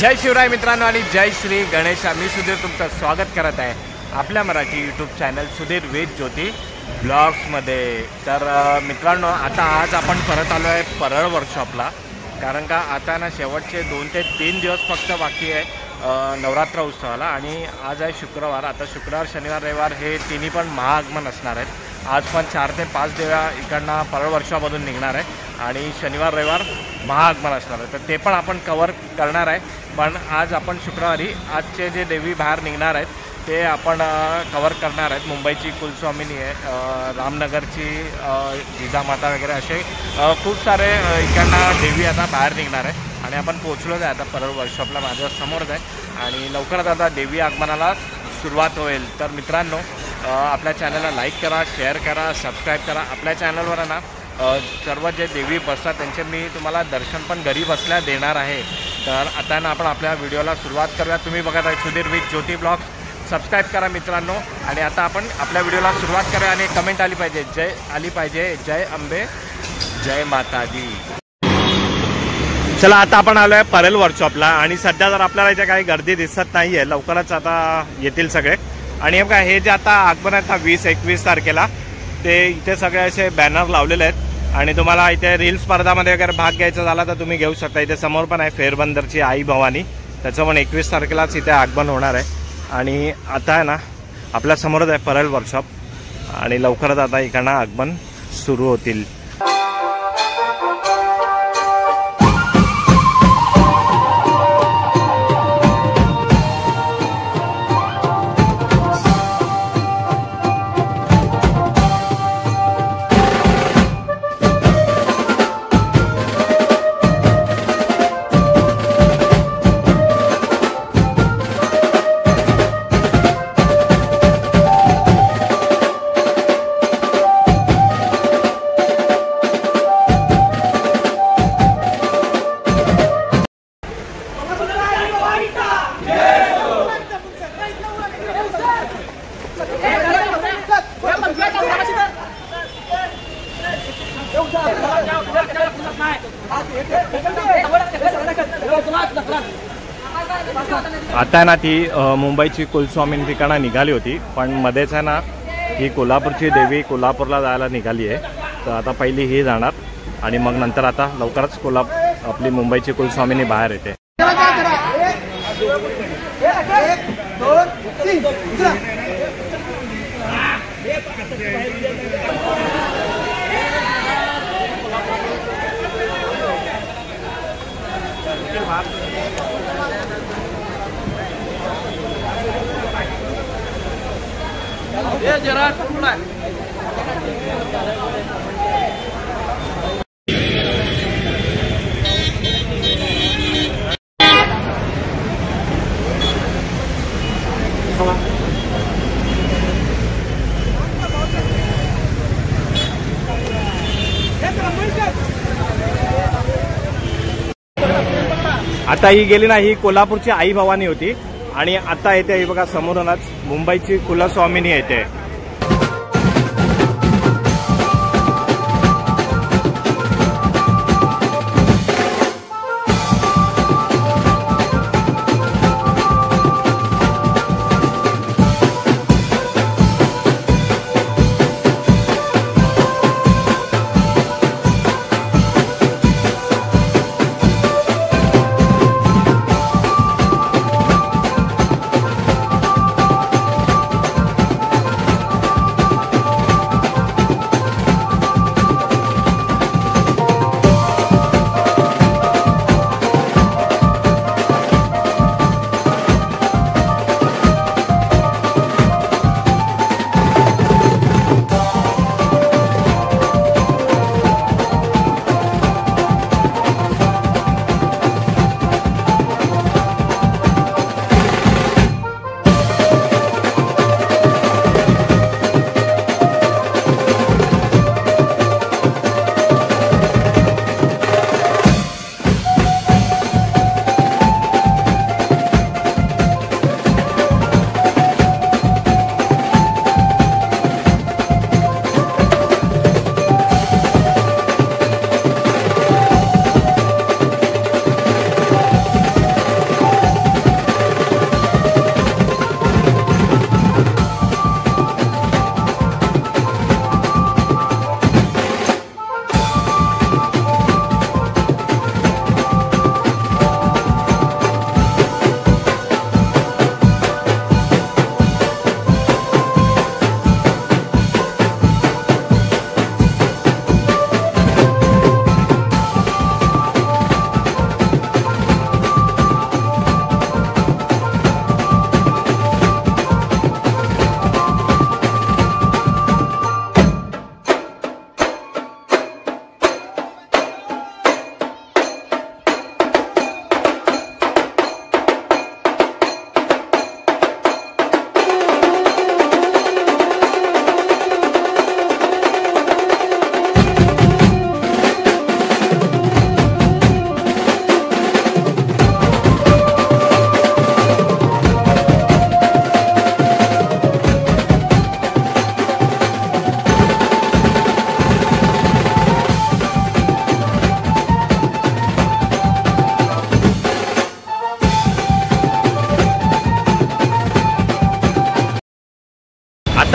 जय शिवराय मित्रांनो आणि जय श्री गणेश। मी सुधीर तुमचं स्वागत करत आहे आपल्या मराठी यूट्यूब चॅनल सुधीर वेद ज्योती ब्लॉग्समध्ये। तर मित्रांनो आता आज आपण परत आलो आहे परळ वर्कशॉपला, कारण का आता ना शेवटचे 2 ते 3 दिवस फक्त बाकी आहे नवरात्र उत्सवाला। आणि आज आहे शुक्रवार। आता शुक्रवार शनिवार रविवार हे तिन्ही पण महाआगमन असणार आहेत। आज पण 4 ते 5 देव्या इकडनं परळ वर्कशॉपमधून निघणार आहे आणि शनिवार रविवार महाआगमन असणार आहे, तर ते पण आपण कवर करणार आहे। पण आज आपण शुक्रवारी आजचे जे देवी बाहेर निघणार आहेत ते आपण कवर करणार आहेत। मुंबईची कुलस्वामिनी आहे, रामनगरची जिजामाता वगैरे असे खूप सारे इकडनं देवी आता बाहेर निघणार आहे आणि आपण पोहोचलोच आहे आता परळ वर्कशॉपला, माझ्या समोरच आहे आणि लवकरच आता देवी आगमनाला सुरुवात होईल। तर मित्रांनो आपल्या चॅनलला लाईक करा, शेअर करा, सबस्क्राईब करा। आपल्या चॅनलवर ना सर्व जे देवी बसतात त्यांचे मी तुम्हाला दर्शन पण घरी बसल्या देणार आहे। तर आता ना आपण आपल्या व्हिडिओला सुरुवात करूया। तुम्ही बघत आहे सुधीर वेद ज्योती ब्लॉग्स, सबस्क्राईब करा मित्रांनो। आणि आता आपण आपल्या व्हिडिओला सुरुवात करूया आणि कमेंट आली पाहिजे जय अंबे जय माता दी। चला आता आपण आलो आहे परळ वर्कशॉपला आणि सध्या जर आपल्याला इथे काही गर्दी दिसत नाही आहे, लवकरच आता येतील सगळे। आणि हे जे आता आगमन आहेत ना 20-21 तारखेला, ते इथे सगळे असे बॅनर लावलेले आहेत आणि तुम्हाला इथे रील स्पर्धामध्ये वगैरे भाग घ्यायचा झाला तर तुम्ही घेऊ शकता। इथे समोर पण आहे फेरबंदरची आई भवानी, त्याचं पण 21 तारखेलाच इथे आगमन होणार आहे। आणि आता आहे ना आपल्या समोरच आहे परळ वर्कशॉप आणि लवकरच आता इकडनं आगमन सुरू होतील। आता ना ती मुंबईची कुलस्वामिनी ठिकाणा निघाली होती, पण मध्येच आहे ना ही कोल्हापूरची देवी कोल्हापूरला जायला निघाली आहे। तर आता पहिली ही जाणार आणि मग नंतर आता लवकरच आपली मुंबईची कुलस्वामिनी बाहेर येते। आता ही गेली ना, ही कोल्हापूरची आई भवानी होती आणि आता येते ही बघा समोरूनच मुंबईची कुलस्वामिनी येते।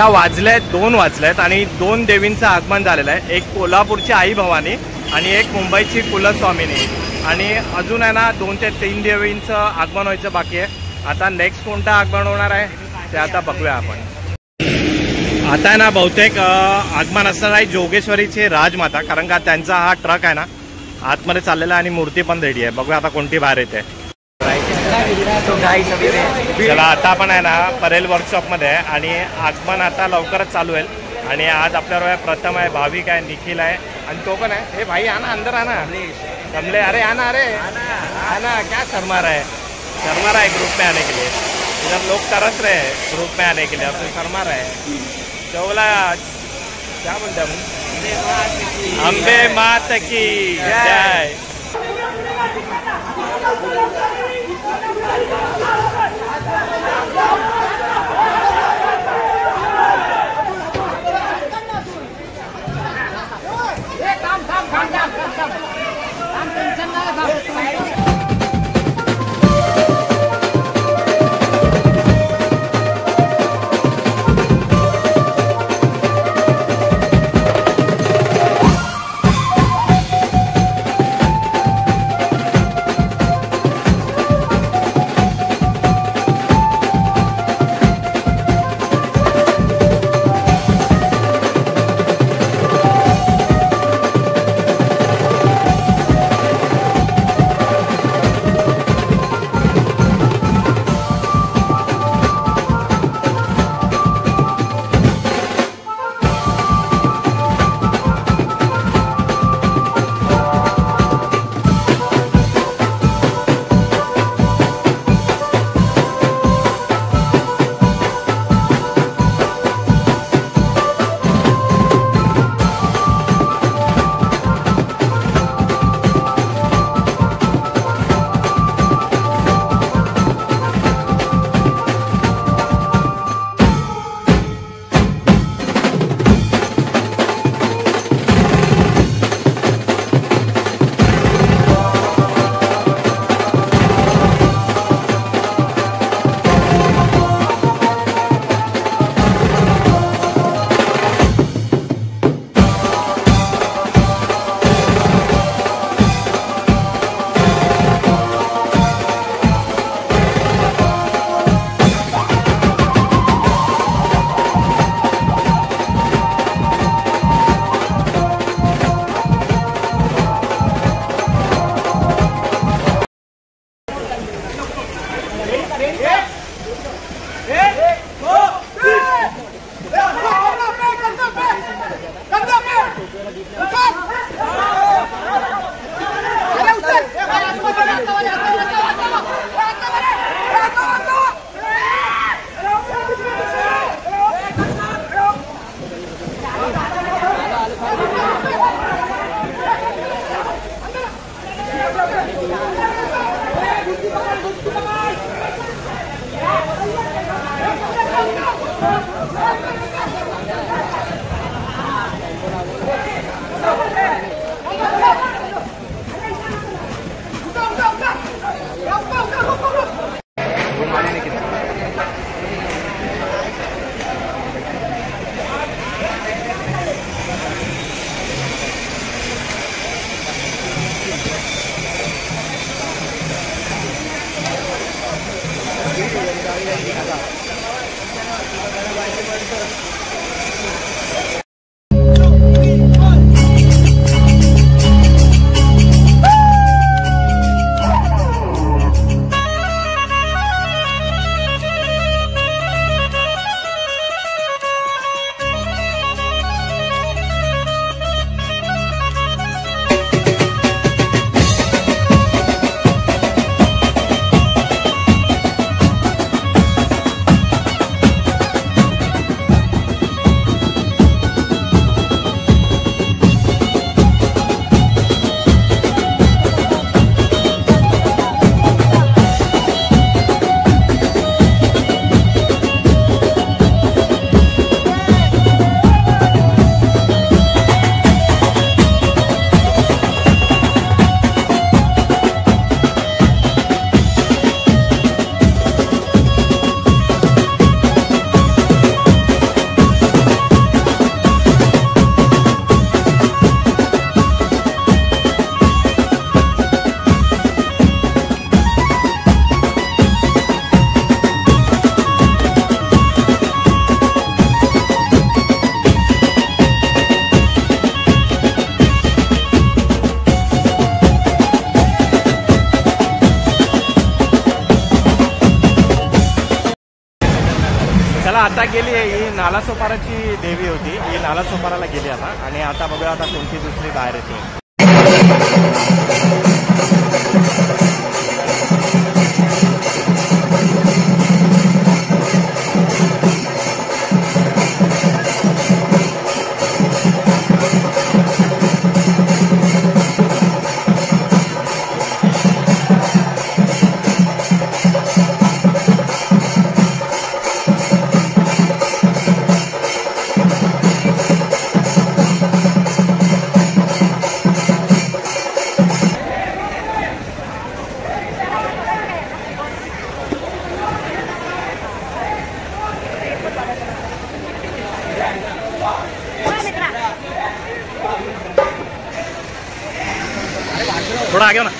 आता वाजलेत 2 वाजलेत आणि 2 देवींचं आगमन झालेलं आहे. एक कोल्हापूरची आई भवानी आणि एक मुंबईची कुलस्वामिनी आणि अजून आहे ना 2 ते 3 देवींचं आगमन व्हायचं बाकी आहे. आता नेक्स्ट कोणतं आगमन होणार आहे ते आता बघूया आपण. आता आहे ना बहुतेक आगमन असणार आहे जोगेश्वरीचे राजमाता, कारण का त्यांचा हा ट्रक आहे ना आतमध्ये चाललेला आणि मूर्ती पण रेडी आहे. बघूया आता कोणती बाहेर येते. चला आता आपण आहे ना परेल वर्कशॉपमध्ये आहे आणि आगमन आता लवकरच चालू होईल. आणि आज आपल्याबरोबर प्रथम आहे, भाविक आहे, निखिल आहे आणि तो पण आहे. हे भाई आना अंदर आना कमले. अरे आना, अरे आना. क्या शर्मा रहा है ग्रुप में आने के लिए. इधर लोग तरस रहे हैं ग्रुप में आने के लिए, अब शर्मा रहा है. तो बोला क्या बोलते हम, अम्बे मात की जय. आता गेली ही नालासोपाराची देवी होती, ही नालासोपाराला गेली आता. आणि आता बघूया आता कोणती दुसरी बाहेर येते. थोड़ा आगे हो ना.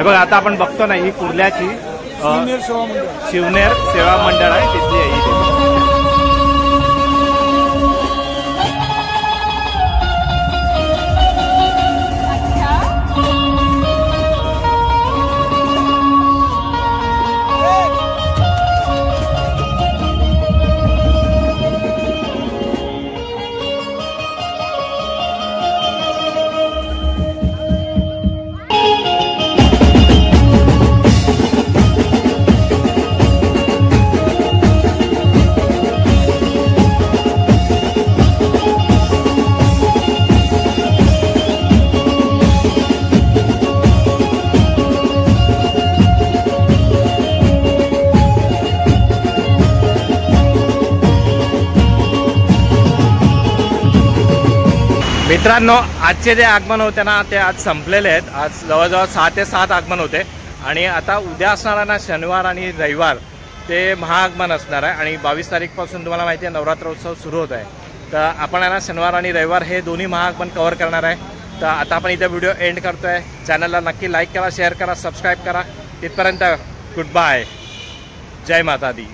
बघा आता आपण बघतो ना ही कुर्ल्याची शिवनेर सेवा मंडळ आहे तिथली आहे ही. मित्रांनो आजचे जे आगमन होते ना ते आज संपलेले आहेत. आज जवळजवळ 6 ते 7 आगमन होते आणि आता उद्या असणारा ना शनिवार आणि रविवार ते महाआगमन असणार आहे. आणि 22 तारीखपासून तुम्हाला माहिती आहे नवरात्रोत्सव सुरू होत आहे. तर आपण आहे ना शनिवार आणि रविवार हे दोन्ही महाआगमन कव्हर करणार आहे. तर आता आपण इथे व्हिडिओ एंड करतो आहे. चॅनलला नक्की लाईक करा, शेअर करा, सबस्क्राईब करा. तिथपर्यंत गुड बाय. जय माता दी.